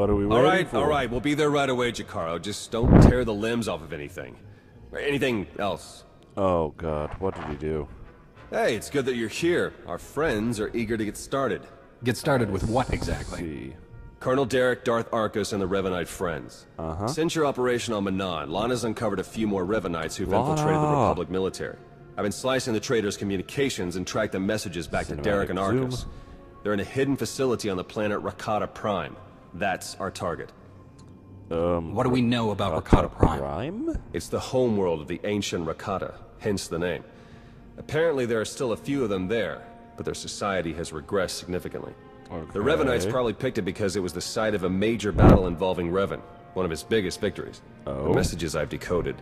What are we waiting for? All right. We'll be there right away, Jakaro. Just don't tear the limbs off of anything. Or anything else. Oh, God. What did he do? Hey, it's good that you're here. Our friends are eager to get started. Get started with what exactly? See. Colonel Derek, Darth Arcus, and the Revanite friends. Since your operation on Manon, Lana's uncovered a few more Revanites who've infiltrated the Republic military. I've been slicing the traitors' communications and tracked the messages back to Derek and Arcus. They're in a hidden facility on the planet Rakata Prime. That's our target. What do we know about Rakata Prime? It's the homeworld of the ancient Rakata, hence the name. Apparently there are still a few of them there, but their society has regressed significantly. The Revanites probably picked it because it was the site of a major battle involving Revan, one of his biggest victories. The messages I've decoded.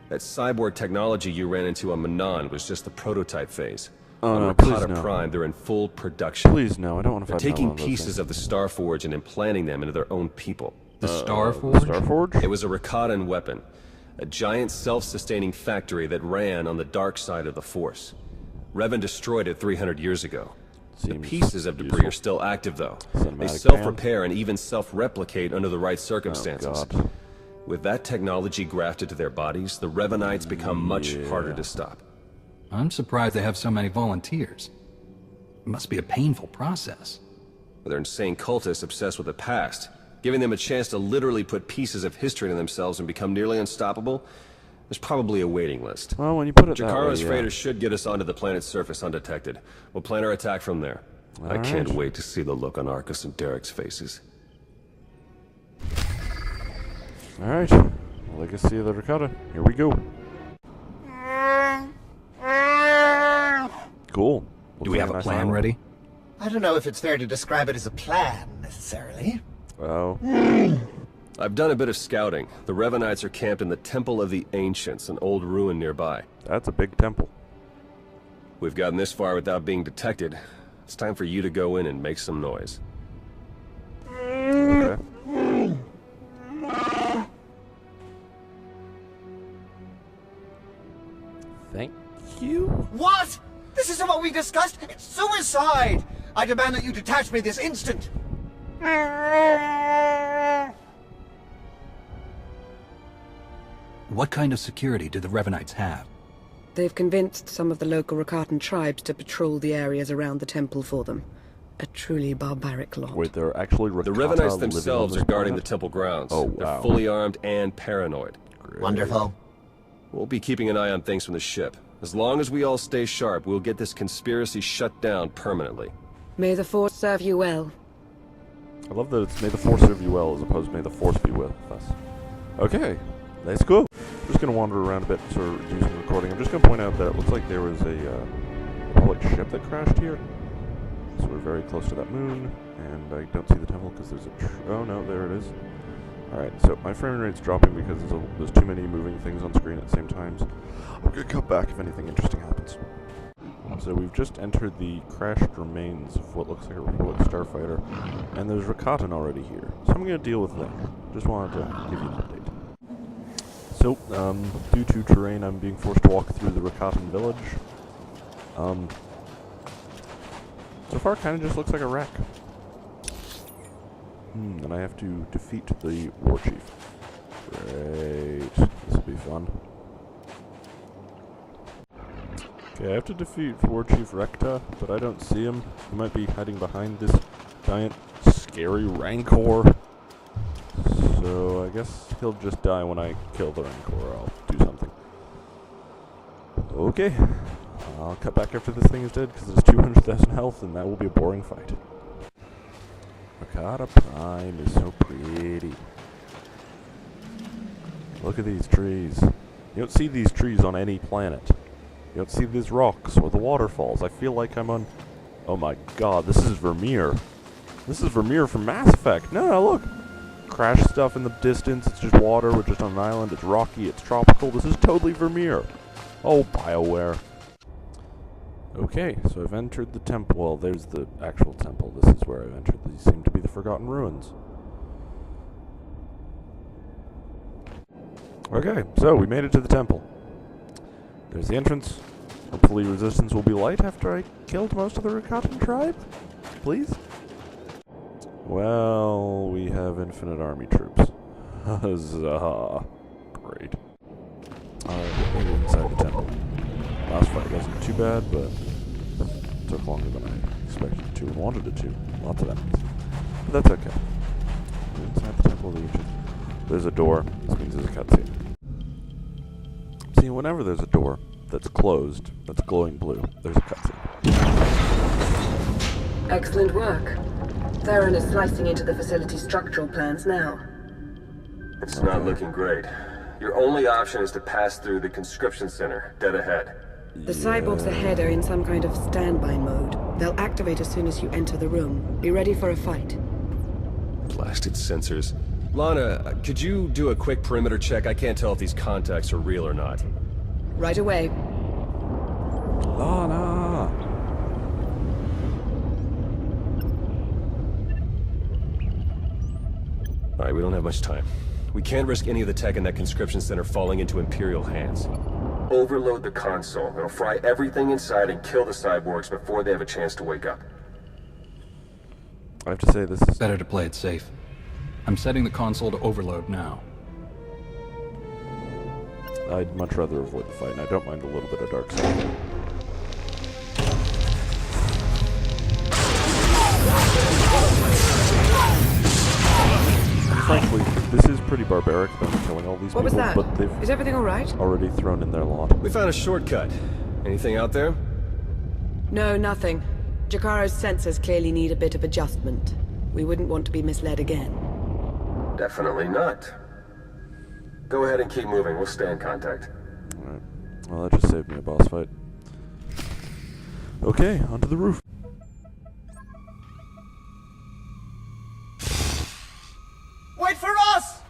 That cyborg technology you ran into on Manon was just the prototype phase. On Rakata Prime, they're in full production. Please no, I don't want to fight. They're taking pieces of the Starforge and implanting them into their own people. The Starforge? Starforge? It was a Rakatan weapon. A giant self-sustaining factory that ran on the dark side of the Force. Revan destroyed it 300 years ago. The pieces of debris are still active, though. They self-repair and even self-replicate under the right circumstances. With that technology grafted to their bodies, the Revanites become much harder to stop. I'm surprised they have so many volunteers. It must be a painful process. They're insane cultists obsessed with the past. Giving them a chance to literally put pieces of history into themselves and become nearly unstoppable, there's probably a waiting list. Well, when you put it Jakaro's that way, freighters should get us onto the planet's surface undetected. We'll plan our attack from there. I can't wait to see the look on Arcus and Derek's faces. Alright. Legacy of the Rakata. Here we go. Cool. Do we have a plan ready? I don't know if it's fair to describe it as a plan, necessarily. Oh. I've done a bit of scouting. The Revanites are camped in the Temple of the Ancients, an old ruin nearby. That's a big temple. We've gotten this far without being detected. It's time for you to go in and make some noise. Okay. Thank you. What? This isn't what we discussed! It's suicide! I demand that you detach me this instant! What kind of security do the Revanites have? They've convinced some of the local Rakatan tribes to patrol the areas around the temple for them. A truly barbaric lot. Wait, they're actually Rakata. The Revanites themselves are guarding the temple grounds. Oh, wow. They're fully armed and paranoid. Great. Wonderful. We'll be keeping an eye on things from the ship. As long as we all stay sharp, we'll get this conspiracy shut down permanently. May the Force serve you well. I love that it's may the Force serve you well as opposed to may the Force be with us. Okay, let's go. I'm just going to wander around a bit to do some recording. I'm just going to point out that it looks like there was a Republic ship that crashed here. So we're very close to that moon, and I don't see the temple because there's a oh no, there it is. Alright, so my frame rate's dropping because there's too many moving things on screen at the same time. So I'm going to cut back if anything interesting happens. So we've just entered the crashed remains of what looks like a Republic starfighter, and there's Rakatan already here. So I'm going to deal with them. Just wanted to give you an update. So, due to terrain, I'm being forced to walk through the Rakatan village. So far, it kind of just looks like a wreck. And I have to defeat the war chief. Great. This will be fun. Okay, I have to defeat War Chief Rekta, but I don't see him. He might be hiding behind this giant, scary Rancor. So I guess he'll just die when I kill the Rancor, or I'll do something. Okay. I'll cut back after this thing is dead, because there's 200,000 health, and that will be a boring fight. Rakata Prime is so pretty. Look at these trees. You don't see these trees on any planet. You don't see these rocks or the waterfalls. I feel like I'm on... Oh my god, this is Vermeer. This is Vermeer from Mass Effect. No, look. Crash stuff in the distance. It's just water. We're just on an island. It's rocky. It's tropical. This is totally Vermeer. Oh, BioWare. Okay, so I've entered the temple. Well, there's the actual temple. This is where I've entered. These seem to be the Forgotten Ruins. Okay, so we made it to the temple. There's the entrance. Hopefully resistance will be light after I killed most of the Rakatan tribe. Please? Well, we have infinite army troops. Huzzah. Great. Alright, maybe inside the temple. Last fight wasn't too bad, but took longer than I expected it to and wanted it to. Lots of enemies. But that's okay. Inside the temple of the ancient. There's a door. This means there's a cutscene. See, whenever there's a door that's closed, that's glowing blue, there's a cutscene. Excellent work. Theron is slicing into the facility's structural plans now. It's not looking great. Your only option is to pass through the conscription center, dead ahead. The cyborgs ahead are in some kind of standby mode. They'll activate as soon as you enter the room. Be ready for a fight. Blasted sensors. Lana, could you do a quick perimeter check? I can't tell if these contacts are real or not. Right away. Lana! Alright, we don't have much time. We can't risk any of the tech in that conscription center falling into Imperial hands. Overload the console. It'll fry everything inside and kill the cyborgs before they have a chance to wake up. I have to say, this is... Better to play it safe. I'm setting the console to overload now. I'd much rather avoid the fight, and I don't mind a little bit of dark side. Frankly, this is pretty barbaric, them killing all these What was people, that? but they've Is everything alright? already thrown in their lot. We found a shortcut. Anything out there? No, nothing. Jakaro's sensors clearly need a bit of adjustment. We wouldn't want to be misled again. Definitely not. Go ahead and keep moving. We'll stay in contact. Alright. Well, that just saved me a boss fight. Okay, onto the roof. Wait for us!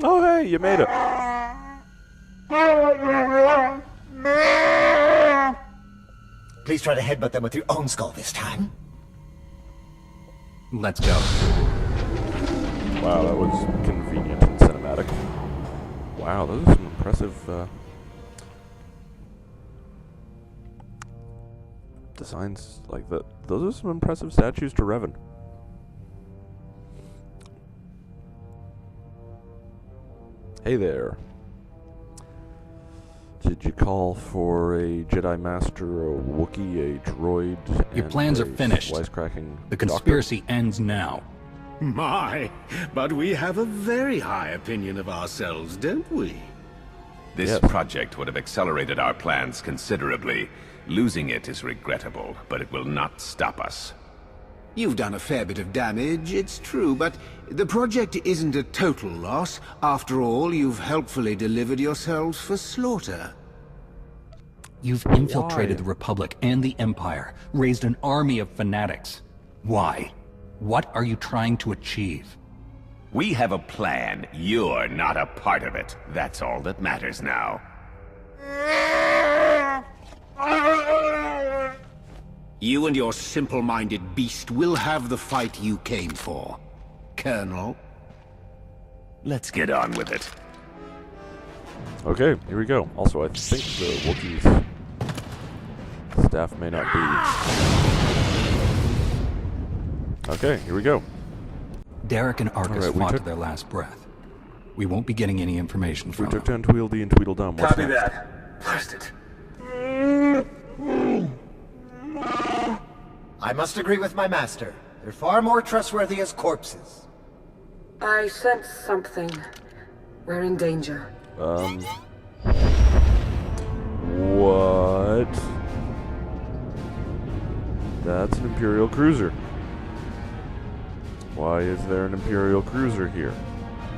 Oh, hey, you made it. Please try to headbutt them with your own skull this time. Let's go. Wow, that was convenient and cinematic. Wow, those are some impressive designs like that. Those are some impressive statues to Revan. Hey there. Did you call for a Jedi Master, a Wookiee, a droid, Your and plans a are finished. wisecracking The doctor? conspiracy ends now. My, but we have a very high opinion of ourselves, don't we? This Yes. project would have accelerated our plans considerably. Losing it is regrettable, but it will not stop us. You've done a fair bit of damage, it's true, but the project isn't a total loss. After all, you've helpfully delivered yourselves for slaughter. You've infiltrated the Republic and the Empire, raised an army of fanatics. Why? What are you trying to achieve? We have a plan. You're not a part of it. That's all that matters now. You and your simple-minded beast will have the fight you came for, Colonel. Let's get on with it. Okay, here we go. Also, I think the Wookiees staff may not be. Okay, here we go. Derek and Arcus Alright, we fought to took- their last breath. We won't be getting any information We from took them. down Tweedledee and Tweedledum. What's Copy next? that. Blast it. I must agree with my master. They're far more trustworthy as corpses. I sense something. We're in danger. What? That's an Imperial cruiser. Why is there an Imperial cruiser here?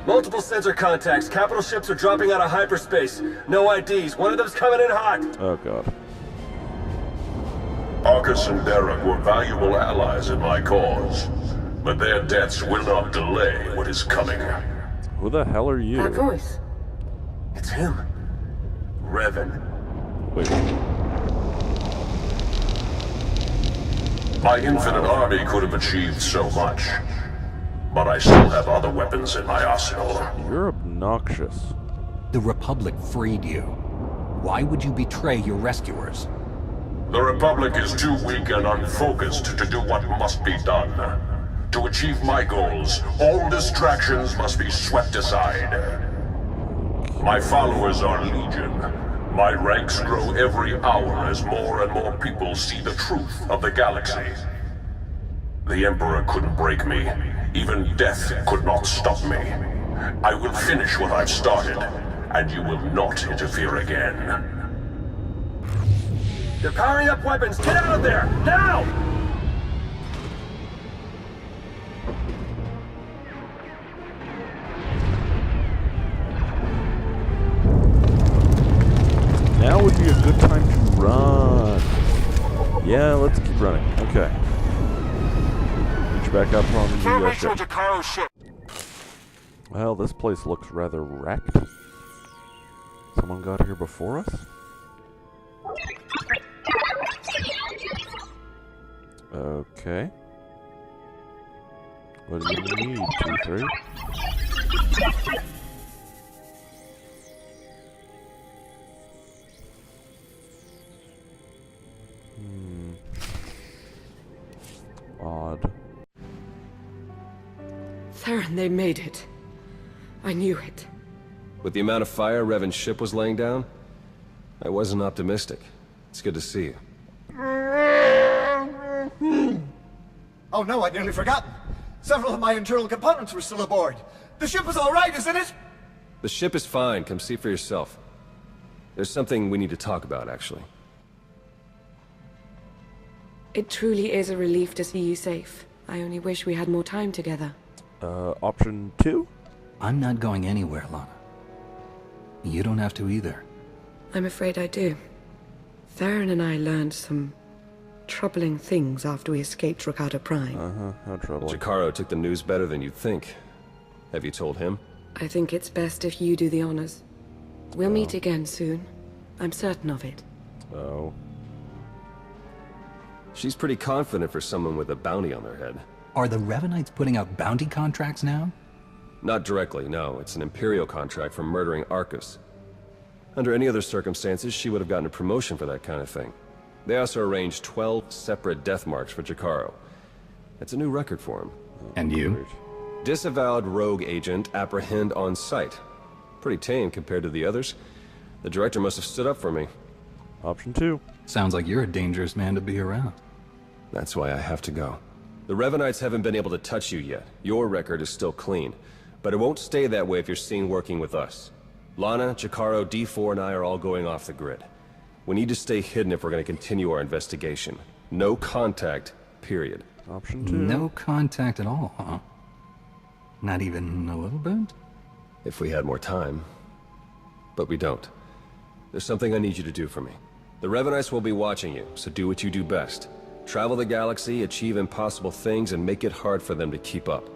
Multiple sensor contacts. Capital ships are dropping out of hyperspace. No IDs. One of them's coming in hot. Oh god. Arcus and Derek were valuable allies in my cause, but their deaths will not delay what is coming. Who the hell are you? That voice. It's him. Revan. Wait. My infinite army could have achieved so much, but I still have other weapons in my arsenal. You're obnoxious. The Republic freed you. Why would you betray your rescuers? The Republic is too weak and unfocused to do what must be done. To achieve my goals, all distractions must be swept aside. My followers are legion. My ranks grow every hour as more and more people see the truth of the galaxy. The Emperor couldn't break me. Even death could not stop me. I will finish what I've started, and you will not interfere again. They're powering up weapons! Get out of there! Now! Now would be a good time to run. Yeah, let's keep running. Okay. Reach back up on the ship. Well, this place looks rather wrecked. Someone got here before us? Okay. What do you need, 2-3? Odd. Theron, they made it. I knew it. With the amount of fire Revan's ship was laying down, I wasn't optimistic. It's good to see you. Oh no, I'd nearly forgotten. Several of my internal components were still aboard. The ship is all right, isn't it? The ship is fine. Come see for yourself. There's something we need to talk about, actually. It truly is a relief to see you safe. I only wish we had more time together. Option 2? I'm not going anywhere, Lana. You don't have to either. I'm afraid I do. Theron and I learned some troubling things after we escaped Rakata Prime. How troubling. Jacaro took the news better than you'd think. Have you told him? I think it's best if you do the honors. We'll meet again soon. I'm certain of it. Oh. She's pretty confident for someone with a bounty on their head. Are the Revanites putting out bounty contracts now? Not directly, no. It's an Imperial contract for murdering Arcus. Under any other circumstances, she would have gotten a promotion for that kind of thing. They also arranged 12 separate death marks for Jacaro. That's a new record for him. And you? Disavowed rogue agent apprehend on sight. Pretty tame compared to the others. The director must have stood up for me. Option 2. Sounds like you're a dangerous man to be around. That's why I have to go. The Revanites haven't been able to touch you yet. Your record is still clean. But it won't stay that way if you're seen working with us. Lana, Jacaro, D4, and I are all going off the grid. We need to stay hidden if we're going to continue our investigation. No contact, period. Option 2. No contact at all, huh? Not even a little bit? If we had more time. But we don't. There's something I need you to do for me. The Revanites will be watching you, so do what you do best. Travel the galaxy, achieve impossible things, and make it hard for them to keep up.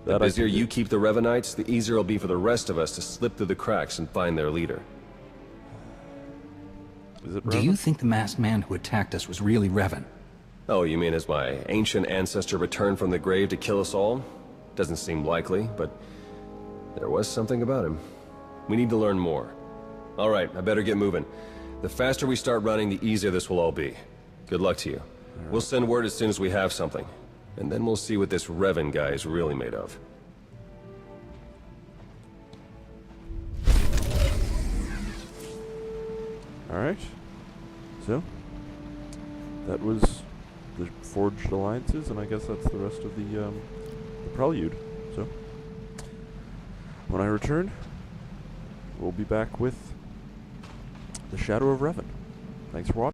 The busier you keep the Revanites, the easier it'll be for the rest of us to slip through the cracks and find their leader. Is it Revan? Do you think the masked man who attacked us was really Revan? Oh, you mean as my ancient ancestor returned from the grave to kill us all? Doesn't seem likely, but there was something about him. We need to learn more. All right, I better get moving. The faster we start running, the easier this will all be. Good luck to you. We'll send word as soon as we have something. And then we'll see what this Revan guy is really made of. Alright. So, that was the Forged Alliances, and I guess that's the rest of the prelude. So, when I return, we'll be back with the Shadow of Revan. Thanks for watching.